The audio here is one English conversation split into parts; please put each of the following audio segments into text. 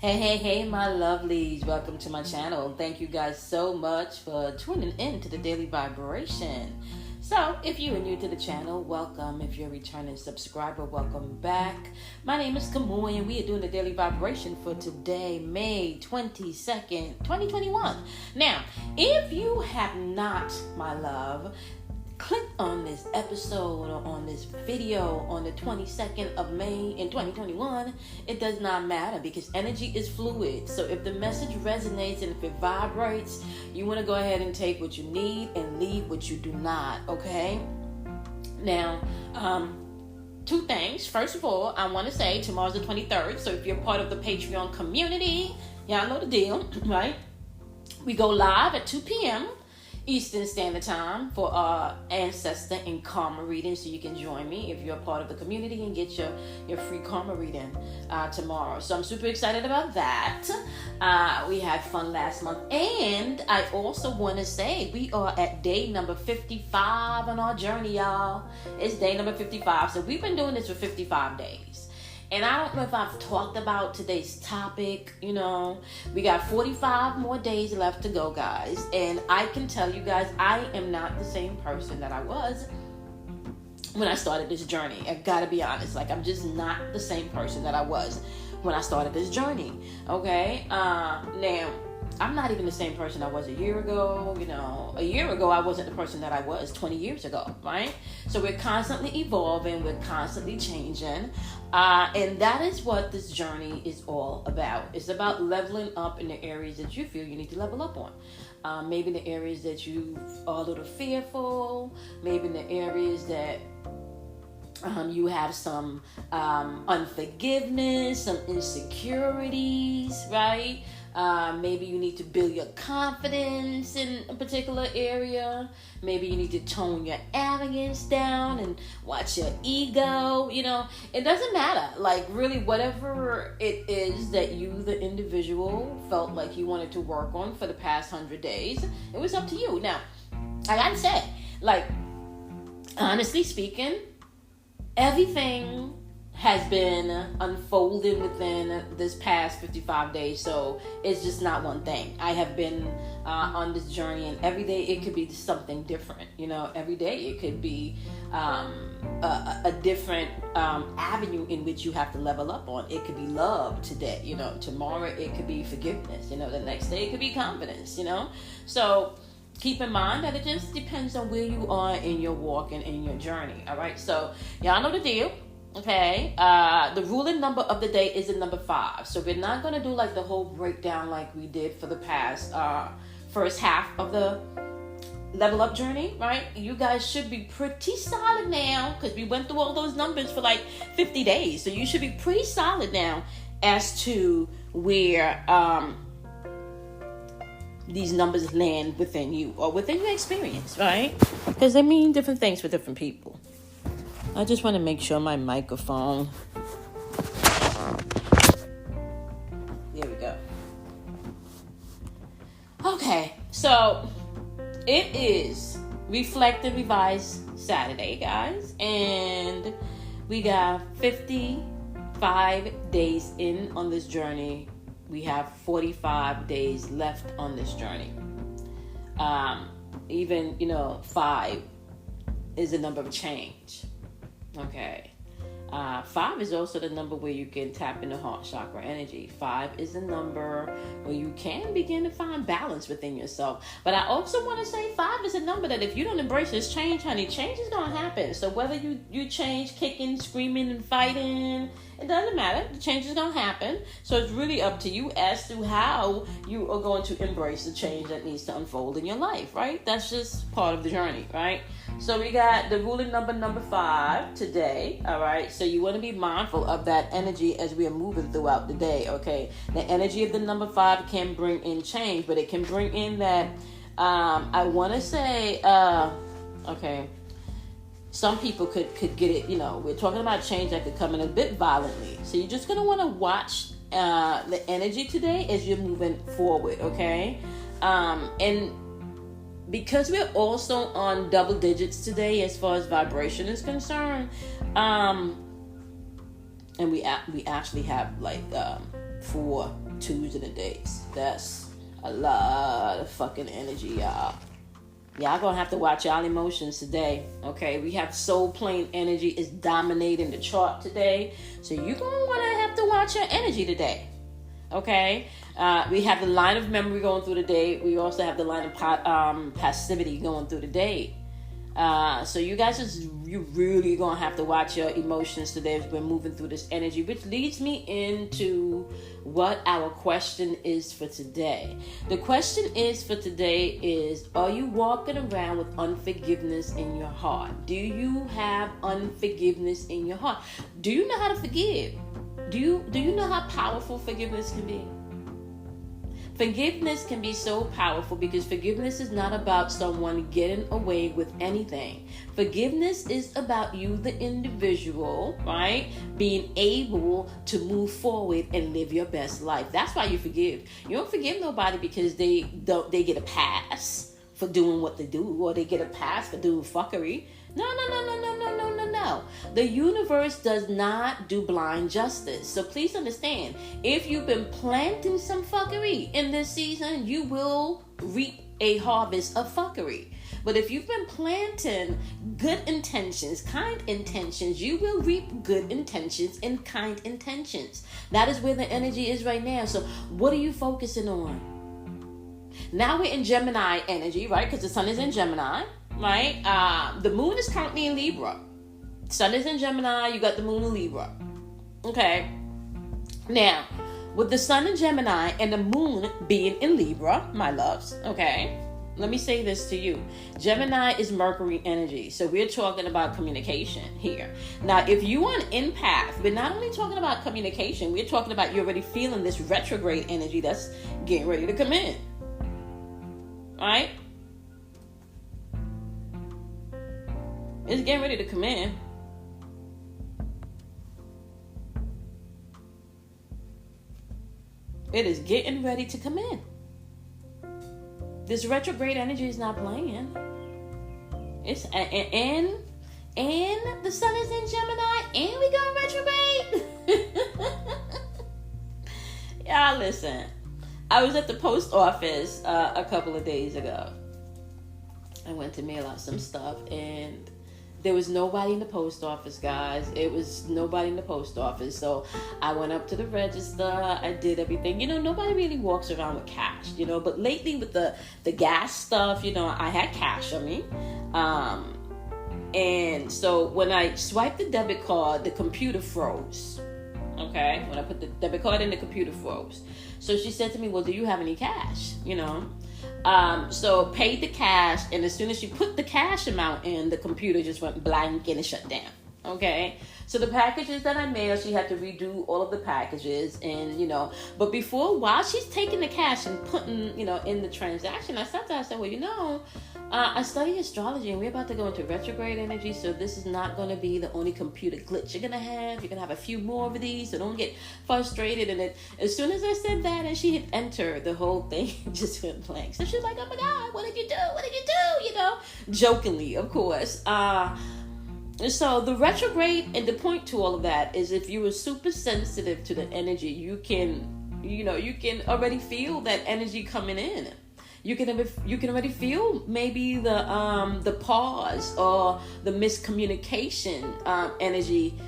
Hey, my lovelies. Welcome to my channel. Thank you guys so much for tuning in to the Daily Vibration. So, if you are new to the channel, welcome. If you're a returning subscriber, welcome back. My name is Kamoy, and we are doing the Daily Vibration for today, May 22nd, 2021. Now, if you have not, my love, click on this episode or on this video on the 22nd of May in 2021. It does not matter because energy is fluid. So if the message resonates and if it vibrates, you want to go ahead and take what you need and leave what you do not, okay? Now, two things. First of all, I want to say tomorrow's the 23rd. So if you're part of the Patreon community, y'all know the deal, right? We go live at 2 p.m. Eastern Standard Time for our ancestor and karma reading, so you can join me if you're a part of the community and get your free karma reading tomorrow. So I'm super excited about that. We had fun last month, and I also want to say we are at day number 55 on our journey, y'all. It's day number 55, so we've been doing this for 55 days. And I don't know if I've talked about today's topic, we got 45 more days left to go, guys. And I can tell you guys, I am not the same person that I was when I started this journey. I gotta be honest, I'm just not the same person that I was when I started this journey, okay? Now, I'm not even the same person I was a year ago. A year ago, I wasn't the person that I was 20 years ago, right? So we're constantly evolving. We're constantly changing. And that is what this journey is all about. It's about leveling up in the areas that you feel you need to level up on. Maybe in the areas that you are a little fearful. Maybe in the areas that you have some unforgiveness, some insecurities, right? Maybe you need to build your confidence in a particular area. Maybe you need to tone your arrogance down and watch your ego. It doesn't matter. Really, whatever it is that you, the individual, felt like you wanted to work on for the past 100 days, it was up to you. Now, I gotta say, honestly speaking, everything has been unfolding within this past 55 days, so it's just not one thing. I have been on this journey, and every day it could be something different. Every day it could be a different avenue in which you have to level up on. It could be love today, tomorrow it could be forgiveness, the next day it could be confidence, So keep in mind that it just depends on where you are in your walk and in your journey, all right? So y'all know the deal. Okay, the ruling number of the day is the number 5. So we're not going to do the whole breakdown like we did for the past first half of the level up journey, right? You guys should be pretty solid now because we went through all those numbers for 50 days. So you should be pretty solid now as to where these numbers land within you or within your experience, right? Because they mean different things for different people. I just want to make sure my microphone. There we go. Okay, so it is Reflect and Revise Saturday, guys. And we got 55 days in on this journey. We have 45 days left on this journey. Even, 5 is a number of change. Okay. 5 is also the number where you can tap into heart chakra energy. 5 is the number where you can begin to find balance within yourself. But I also want to say 5 is a number that if you don't embrace this change, honey, change is going to happen. So whether you change kicking, screaming, and fighting, it doesn't matter. The change is going to happen. So it's really up to you as to how you are going to embrace the change that needs to unfold in your life, right? That's just part of the journey, right? So we got the ruling number 5 today, all right? So you want to be mindful of that energy as we are moving throughout the day, okay? The energy of the number 5 can bring in change, but it can bring in that, I want to say, okay, some people could get it, we're talking about change that could come in a bit violently. So you're just going to want to watch the energy today as you're moving forward, okay? And because we're also on double digits today as far as vibration is concerned, and we actually have 4 twos in the days. That's a lot of fucking energy, y'all. Y'all gonna have to watch y'all emotions today, okay? We have soul plane energy is dominating the chart today, so you're gonna wanna have to watch your energy today, okay? We have the line of memory going through the day. We also have the line of passivity going through the day. So you guys you really gonna have to watch your emotions today as we're moving through this energy, which leads me into what our question is for today. The question is for today is, are you walking around with unforgiveness in your heart? Do you have unforgiveness in your heart? Do you know how to forgive? Do you know how powerful forgiveness can be? Forgiveness can be so powerful because forgiveness is not about someone getting away with anything. Forgiveness is about you, the individual, right? Being able to move forward and live your best life. That's why you forgive. You don't forgive nobody because they get a pass for doing what they do, or they get a pass for doing fuckery. No. The universe does not do blind justice. So please understand, if you've been planting some fuckery in this season, you will reap a harvest of fuckery. But if you've been planting good intentions, kind intentions, you will reap good intentions and kind intentions. That is where the energy is right now. So what are you focusing on? Now we're in Gemini energy, right? Because the sun is in Gemini, right? The moon is currently in Libra. Sun is in Gemini, you got the moon in Libra. Okay. Now, with the sun in Gemini and the moon being in Libra, my loves, okay, let me say this to you. Gemini is Mercury energy. So we're talking about communication here. Now, if you are an empath, we're not only talking about communication, we're talking about you're already feeling this retrograde energy that's getting ready to come in. Right? It's getting ready to come in. It is getting ready to come in. This retrograde energy is not playing. It's and the sun is in Gemini and we go retrograde. Y'all listen. I was at the post office a couple of days ago. I went to mail out some stuff and there was nobody in the post office, guys. It was nobody in the post office. So I went up to the register. I did everything. You know, nobody really walks around with cash, you know. But lately with the gas stuff, you know, I had cash on me. And so when I swiped the debit card, the computer froze. Okay? When I put the debit card in, the computer froze. So she said to me, well, do you have any cash? You know? So paid the cash, and as soon as she put the cash amount in, the computer just went blank and it shut down. Okay, so the packages that I mailed, she had to redo all of the packages, and you know, but while she's taking the cash and putting, you know, in the transaction, I sat there, I said, well, you know, I study astrology and we're about to go into retrograde energy, so this is not going to be the only computer glitch you're going to have. You're going to have a few more of these, so don't get frustrated. And then as soon as I said that and she hit enter, the whole thing just went blank. So she's like, oh my God, what did you do? What did you do? You know, jokingly, of course. So the retrograde, and the point to all of that is if you were super sensitive to the energy, you can already feel that energy coming in. You can already feel maybe the pause or the miscommunication energy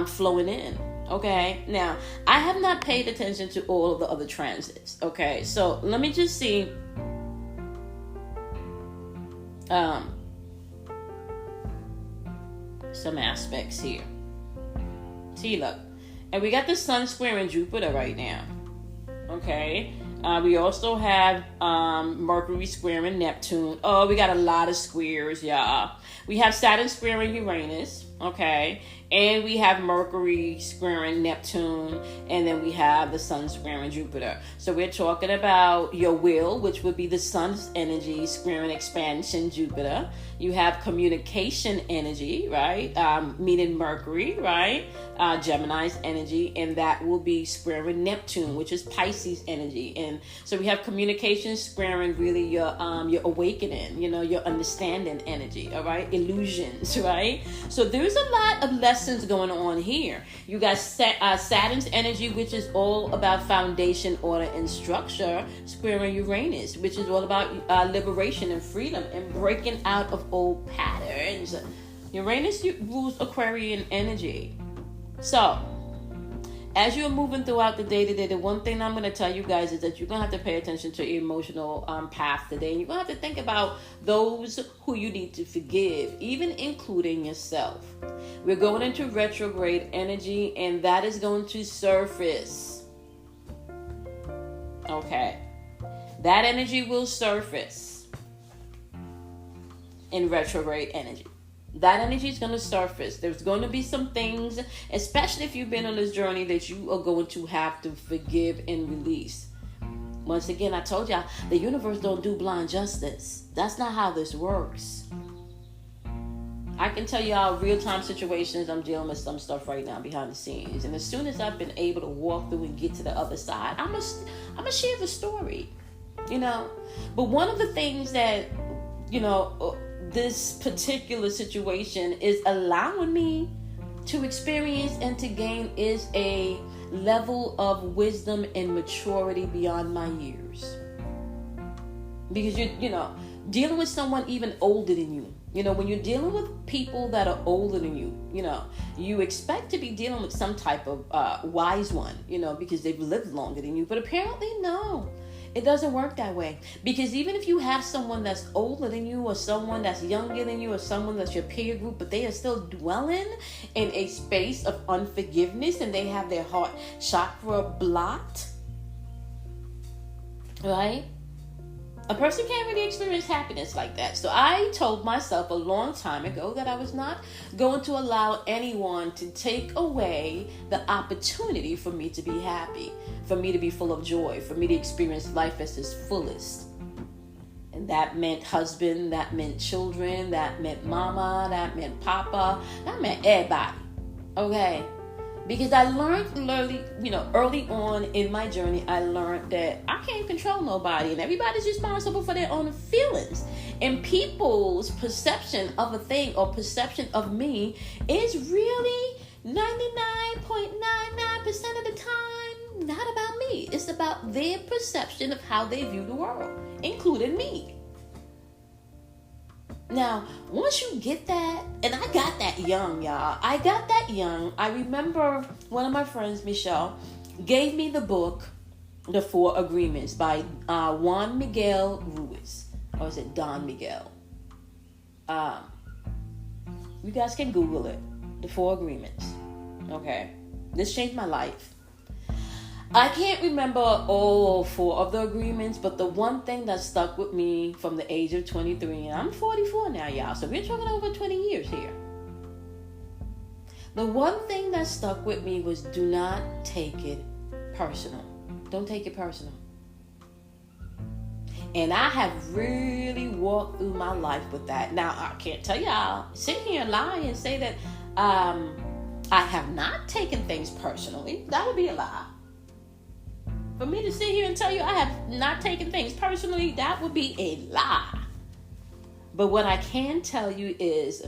flowing in. Okay, now I have not paid attention to all of the other transits. Okay, so let me just see. Some aspects here. See, look, and we got the sun squaring Jupiter right now. Okay. We also have Mercury squaring Neptune. Oh, we got a lot of squares, y'all. We have Saturn squaring Uranus, okay? And we have Mercury squaring Neptune. And then we have the sun squaring Jupiter. So we're talking about your will, which would be the sun's energy squaring expansion Jupiter. You have communication energy, right? Meaning Mercury, right? Gemini's energy. And that will be squaring Neptune, which is Pisces energy. And so we have communication squaring really your awakening, you know, your understanding energy, all right? Illusions, right? So there's there's a lot of lessons going on here. You got Saturn's energy, which is all about foundation, order, and structure, squaring Uranus, which is all about liberation and freedom and breaking out of old patterns. Uranus rules Aquarian energy. So, as you're moving throughout the day today, the one thing I'm going to tell you guys is that you're going to have to pay attention to your emotional path today. And you're going to have to think about those who you need to forgive, even including yourself. We're going into retrograde energy, and that is going to surface. Okay. That energy will surface in retrograde energy. That energy is going to surface. There's going to be some things, especially if you've been on this journey, that you are going to have to forgive and release. Once again, I told y'all, the universe don't do blind justice. That's not how this works. I can tell y'all real-time situations. I'm dealing with some stuff right now behind the scenes. And as soon as I've been able to walk through and get to the other side, I'm gonna share the story, you know. But one of the things that, you know, this particular situation is allowing me to experience and to gain is a level of wisdom and maturity beyond my years. Because you know, dealing with someone even older than you, you know, when you're dealing with people that are older than you, you know, you expect to be dealing with some type of wise one, you know, because they've lived longer than you. But apparently, no. It doesn't work that way. Because even if you have someone that's older than you, or someone that's younger than you, or someone that's your peer group, but they are still dwelling in a space of unforgiveness and they have their heart chakra blocked, right? A person can't really experience happiness like that. So I told myself a long time ago that I was not going to allow anyone to take away the opportunity for me to be happy, for me to be full of joy, for me to experience life as its fullest. And that meant husband, that meant children, that meant mama, that meant papa, that meant everybody. Okay? Because I learned early on in my journey, I learned that I can't control nobody, and everybody's responsible for their own feelings. And people's perception of a thing or perception of me is really 99.99% of the time not about me. It's about their perception of how they view the world, including me. Now, once you get that, and I got that young, y'all. I got that young. I remember one of my friends, Michelle, gave me the book, The 4 Agreements by Juan Miguel Ruiz. Or is it Don Miguel? You guys can Google it. The 4 Agreements. Okay. This changed my life. I can't remember all 4 of the agreements, but the one thing that stuck with me from the age of 23, and I'm 44 now, y'all, so we're talking over 20 years here. The one thing that stuck with me was do not take it personal. Don't take it personal. And I have really walked through my life with that. Now, I can't tell y'all, sit here and lie and say that I have not taken things personally. That would be a lie. For me to sit here and tell you I have not taken things personally, that would be a lie. But what I can tell you is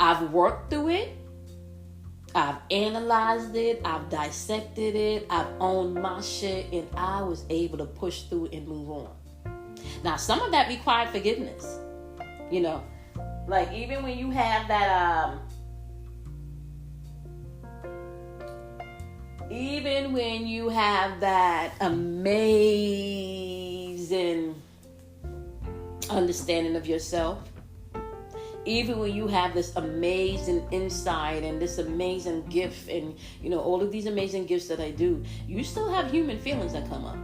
I've worked through it. I've analyzed it. I've dissected it. I've owned my shit. And I was able to push through and move on. Now, some of that required forgiveness. You know, like even when you have that... Even when you have that amazing understanding of yourself, even when you have this amazing insight and this amazing gift and, you know, all of these amazing gifts that I do, you still have human feelings that come up.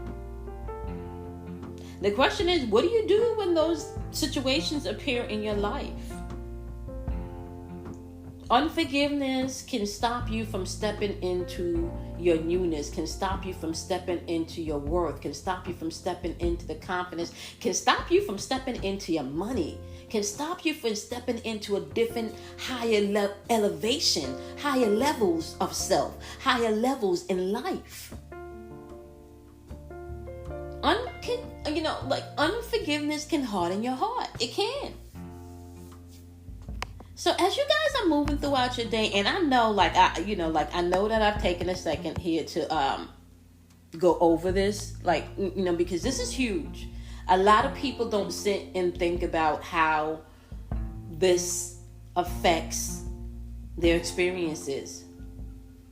The question is, what do you do when those situations appear in your life? Unforgiveness can stop you from stepping into your newness, can stop you from stepping into your worth, can stop you from stepping into the confidence, can stop you from stepping into your money, can stop you from stepping into a different higher elevation, higher levels of self, higher levels in life. Unforgiveness can harden your heart. It can. So as you guys are moving throughout your day, and I know, I know that I've taken a second here to go over this, because this is huge. A lot of people don't sit and think about how this affects their experiences.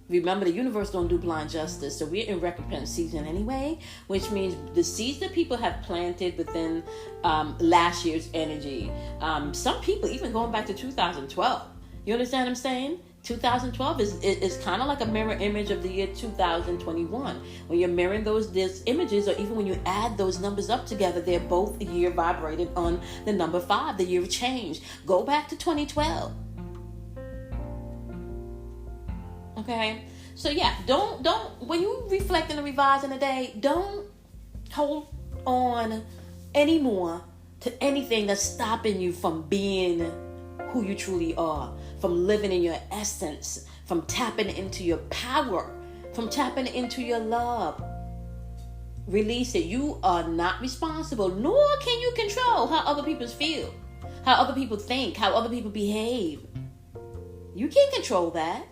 Remember, the universe don't do blind justice, so we're in recompense season anyway, which means the seeds that people have planted within last year's energy. Some people even going back to 2012. You understand what I'm saying? 2012 is kind of like a mirror image of the year 2021. When you're mirroring these images, or even when you add those numbers up together, they're both a year vibrated on the number 5, the year of change. Go back to 2012. Okay, so yeah, don't when you reflect and revise in the day, don't hold on anymore to anything that's stopping you from being who you truly are, from living in your essence, from tapping into your power, from tapping into your love. Release it. You are not responsible, nor can you control how other people feel, how other people think, how other people behave. You can't control that.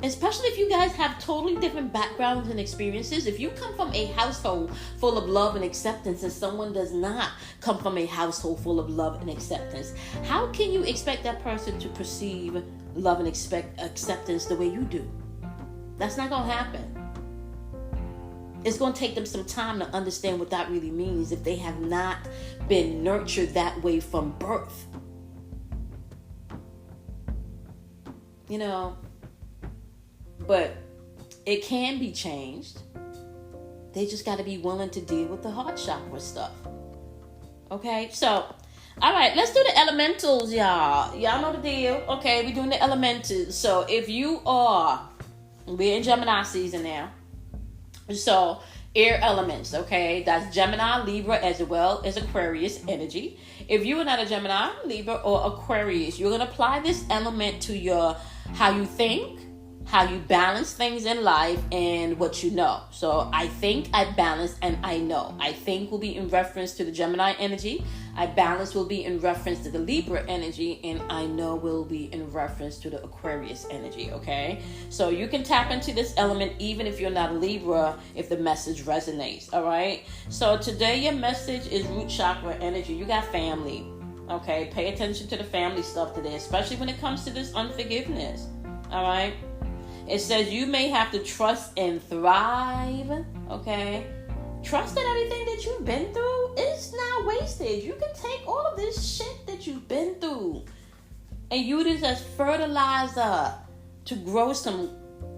Especially if you guys have totally different backgrounds and experiences. If you come from a household full of love and acceptance, and someone does not come from a household full of love and acceptance, how can you expect that person to perceive love and acceptance the way you do? That's not going to happen. It's going to take them some time to understand what that really means if they have not been nurtured that way from birth. But it can be changed. They just got to be willing to deal with the heart chakra stuff. Okay, so, all right, let's do the elementals, y'all. Y'all know the deal. Okay, we're doing the elementals. So if you are, we're in Gemini season now. So air elements, okay, that's Gemini, Libra, as well as Aquarius energy. If you are not a Gemini, Libra, or Aquarius, you're going to apply this element to how you think, how you balance things in life, and what you know. So I think, I balance, and I know. I think will be in reference to the Gemini energy. I balance will be in reference to the Libra energy, and I know will be in reference to the Aquarius energy, okay? So you can tap into this element even if you're not a Libra, if the message resonates, all right? So today your message is root chakra energy. You got family, okay? Pay attention to the family stuff today, especially when it comes to this unforgiveness, all right? It says you may have to trust and thrive, okay? Trust that everything that you've been through is not wasted. You can take all of this shit that you've been through and use it as fertilizer to grow some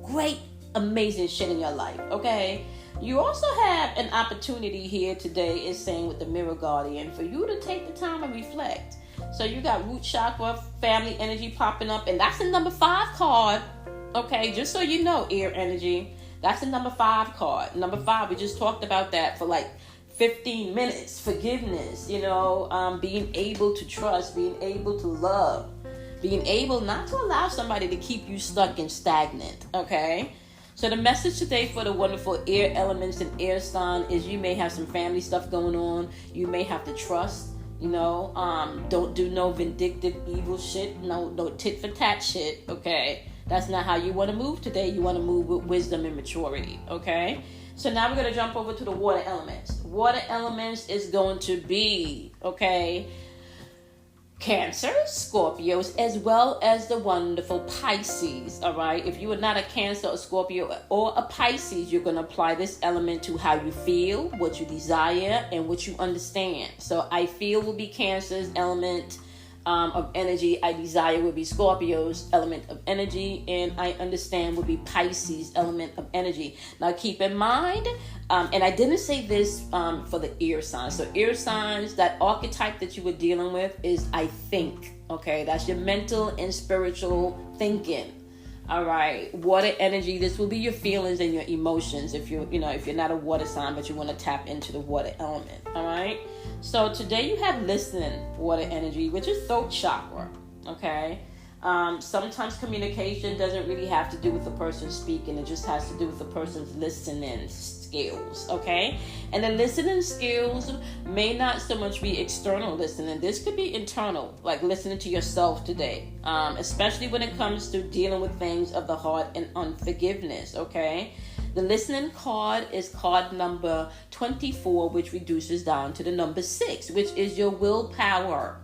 great, amazing shit in your life, okay? You also have an opportunity here today, is saying with the Mirror Guardian, for you to take the time and reflect. So you got root chakra, family energy popping up, and that's the number 5 card. Okay, just so you know, air energy, that's the number 5 card. Number 5, we just talked about that for like 15 minutes. Forgiveness, being able to trust, being able to love, being able not to allow somebody to keep you stuck and stagnant, okay? So the message today for the wonderful air elements and air sign is you may have some family stuff going on. You may have to trust, don't do no vindictive, evil shit, no tit for tat shit, okay? That's not how you want to move today. You want to move with wisdom and maturity, okay? So now we're going to jump over to the water elements. Water elements is going to be, okay, Cancer, Scorpios, as well as the wonderful Pisces, all right? If you are not a Cancer, a Scorpio, or a Pisces, you're going to apply this element to how you feel, what you desire, and what you understand. So I feel will be Cancer's element of energy. I desire would be Scorpio's element of energy, and I understand would be Pisces element of energy. Now keep in mind, and I didn't say this for the air signs. So air signs, that archetype that you were dealing with is I think, okay? That's your mental and spiritual thinking. All right, water energy, this will be your feelings and your emotions if you're not a water sign, but you want to tap into the water element, all right? So today you have listening water energy, which is throat chakra, okay? Sometimes communication doesn't really have to do with the person speaking. It just has to do with the person's listening skills, okay? And the listening skills may not so much be external listening. This could be internal, like listening to yourself today, especially when it comes to dealing with things of the heart and unforgiveness, okay? The listening card is card number 24, which reduces down to the number 6, which is your willpower.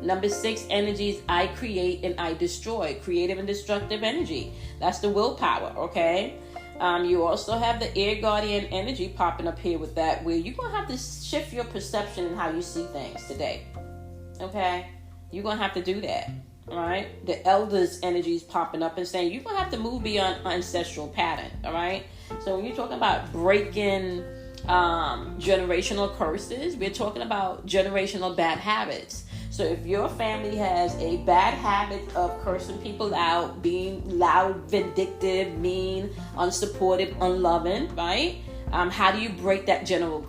Number 6 energy is I create and I destroy. Creative and destructive energy. That's the willpower, okay? You also have the air guardian energy popping up here with that, where you're going to have to shift your perception and how you see things today, okay? You're going to have to do that, all right? The elders energy is popping up and saying you're going to have to move beyond ancestral pattern, all right? So when you're talking about breaking generational curses, we're talking about generational bad habits. So if your family has a bad habit of cursing people out, being loud, vindictive, mean, unsupportive, unloving, right? How do you break that generational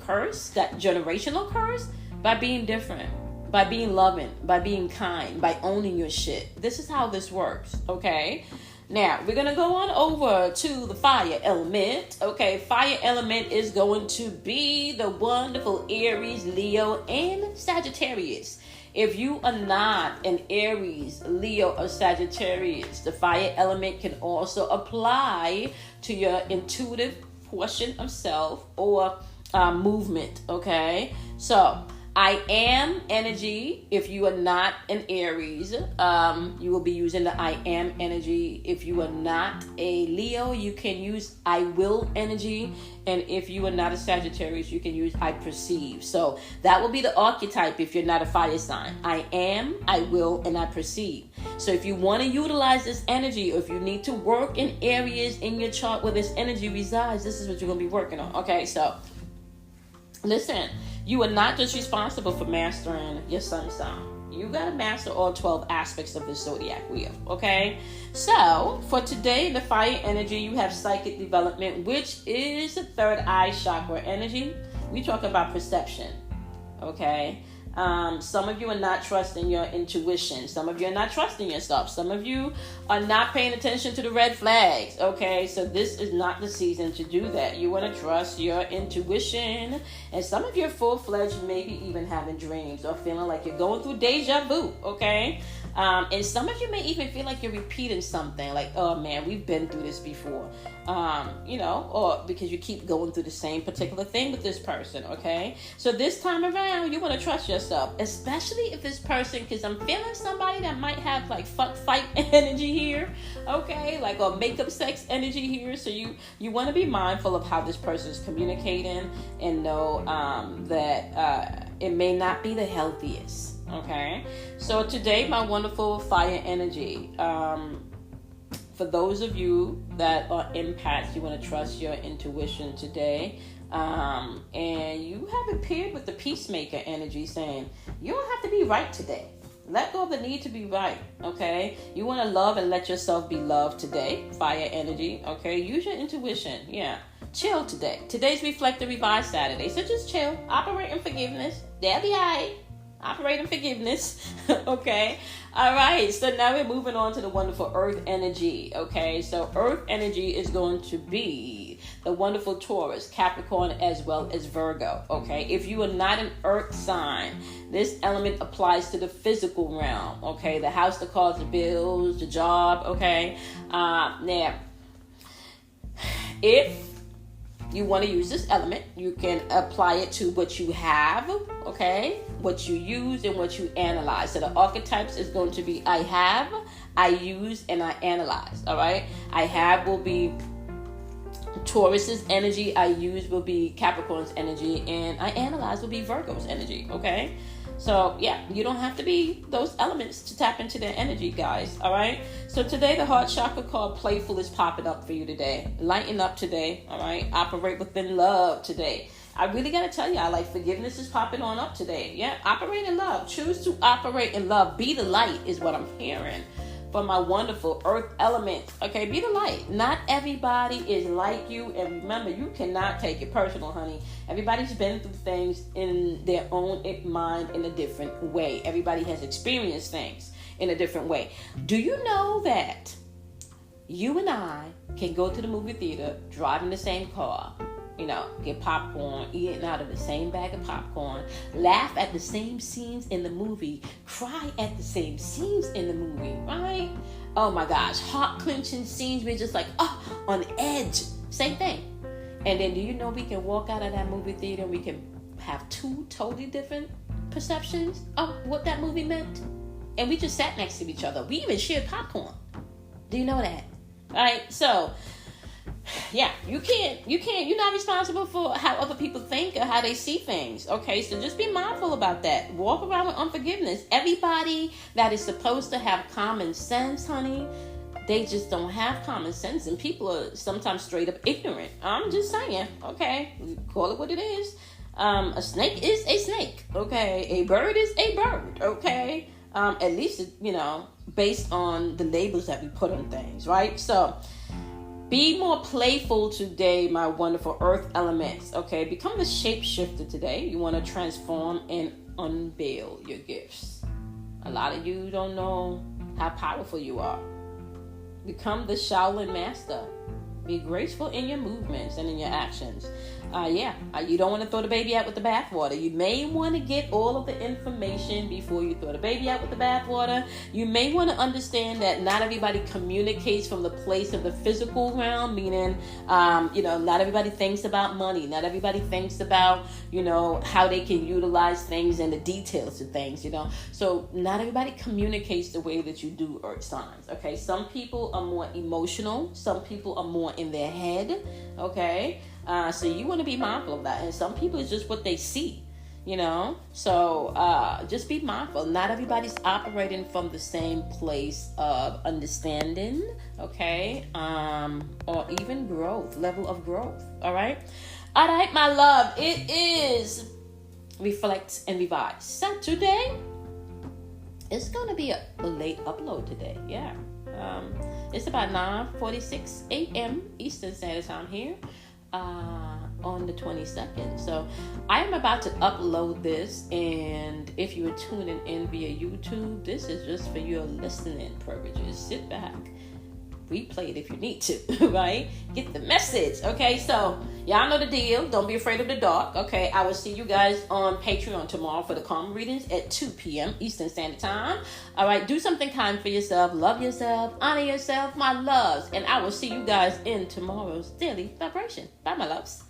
curse? By being different, by being loving, by being kind, by owning your shit. This is how this works, okay? Now, we're going to go on over to the fire element. Okay, fire element is going to be the wonderful Aries, Leo, and Sagittarius. If you are not an Aries, Leo, or Sagittarius, the fire element can also apply to your intuitive portion of self or movement, okay? So, I am energy. If you are not an Aries, you will be using the I am energy. If you are not a Leo, you can use I will energy. And if you are not a Sagittarius, you can use I perceive. So that will be the archetype if you're not a fire sign. I am, I will, and I perceive. So if you want to utilize this energy, or if you need to work in areas in your chart where this energy resides, this is what you're going to be working on. Okay, so listen. You are not just responsible for mastering your sun sign. You got to master all 12 aspects of the zodiac wheel, okay? So, for today, the fire energy, you have psychic development, which is the third eye chakra energy. We talk about perception, okay? Some of you are not trusting your intuition. Some of you are not trusting yourself. Some of you are not paying attention to the red flags. Okay, so this is not the season to do that. You want to trust your intuition. And some of you are full-fledged, maybe even having dreams or feeling like you're going through deja vu. Okay, and some of you may even feel like you're repeating something. Like, oh man, we've been through this before. Or because you keep going through the same particular thing with this person. Okay, so this time around, you want to trust yourself, especially if this person, because I'm feeling somebody that might have like fuck fight energy here, okay, like or makeup sex energy here. So you want to be mindful of how this person is communicating and know that it may not be the healthiest. Okay, so today my wonderful fire energy. For those of you that are empaths, you want to trust your intuition today. And you have it paired with the peacemaker energy saying, you don't have to be right today. Let go of the need to be right, okay? You want to love and let yourself be loved today. Fire energy, okay? Use your intuition, yeah. Chill today. Today's Reflect and Revise Saturday, so just chill. Operate in forgiveness. They'll be all right. Operate in forgiveness. Okay. All right. So now we're moving on to the wonderful earth energy. Okay. So earth energy is going to be the wonderful Taurus, Capricorn, as well as Virgo. Okay. If you are not an earth sign, this element applies to the physical realm. Okay. The house, the cars, the bills, the job. Okay. Now, if you want to use this element, you can apply it to what you have, okay, what you use, and what you analyze. So the archetypes is going to be I have, I use, and I analyze, all right? I have will be Taurus's energy, I use will be Capricorn's energy, and I analyze will be Virgo's energy, okay? So, yeah, you don't have to be those elements to tap into their energy, guys, all right? So today, the heart chakra called Playful is popping up for you today. Lighten up today, all right? Operate within love today. I really got to tell you, forgiveness is popping on up today. Yeah, operate in love. Choose to operate in love. Be the light is what I'm hearing for my wonderful earth element. Okay, be the light. Not everybody is like you. And remember, you cannot take it personal, honey. Everybody's been through things in their own mind in a different way. Everybody has experienced things in a different way. Do you know that you and I can go to the movie theater, drive in the same car, get popcorn, eating out of the same bag of popcorn, laugh at the same scenes in the movie, cry at the same scenes in the movie, right? Oh my gosh, heart-clenching scenes, we're just like, on edge. Same thing. And then do you know we can walk out of that movie theater and we can have two totally different perceptions of what that movie meant? And we just sat next to each other. We even shared popcorn. Do you know that? All right, so yeah, you're not responsible for how other people think or how they see things. Okay, so just be mindful about that. Walk around with unforgiveness. Everybody that is supposed to have common sense, honey, they just don't have common sense, and people are sometimes straight up ignorant. I'm just saying, okay, call it what it is. A snake is a snake, okay? A bird is a bird, okay? At least, based on the labels that we put on things, right? So, be more playful today, my wonderful earth elements, okay? Become the shapeshifter today. You want to transform and unveil your gifts. A lot of you don't know how powerful you are. Become the Shaolin master. Be graceful in your movements and in your actions. You don't want to throw the baby out with the bathwater. You may want to get all of the information before you throw the baby out with the bathwater. You may want to understand that not everybody communicates from the place of the physical realm, meaning, not everybody thinks about money. Not everybody thinks about, how they can utilize things and the details of things, So not everybody communicates the way that you do, earth signs, okay? Some people are more emotional. Some people are more in their head, okay? So you want to be mindful of that. And some people, it's just what they see, So just be mindful. Not everybody's operating from the same place of understanding, okay? Or even level of growth, all right? All right, my love, it is Reflect and Revise Saturday. It's going to be a late upload today, yeah. It's about 9:46 a.m. Eastern Standard Time here on the 22nd. So I am about to upload this, and if you are tuning in via YouTube, this is just for your listening purposes. Sit back, replay it if you need to, right? Get the message, okay? So y'all know the deal. Don't be afraid of the dark, okay? I will see you guys on Patreon tomorrow for the karma readings at 2 p.m. Eastern Standard Time. All right, do something kind for yourself. Love yourself. Honor yourself, my loves. And I will see you guys in tomorrow's daily vibration. Bye, my loves.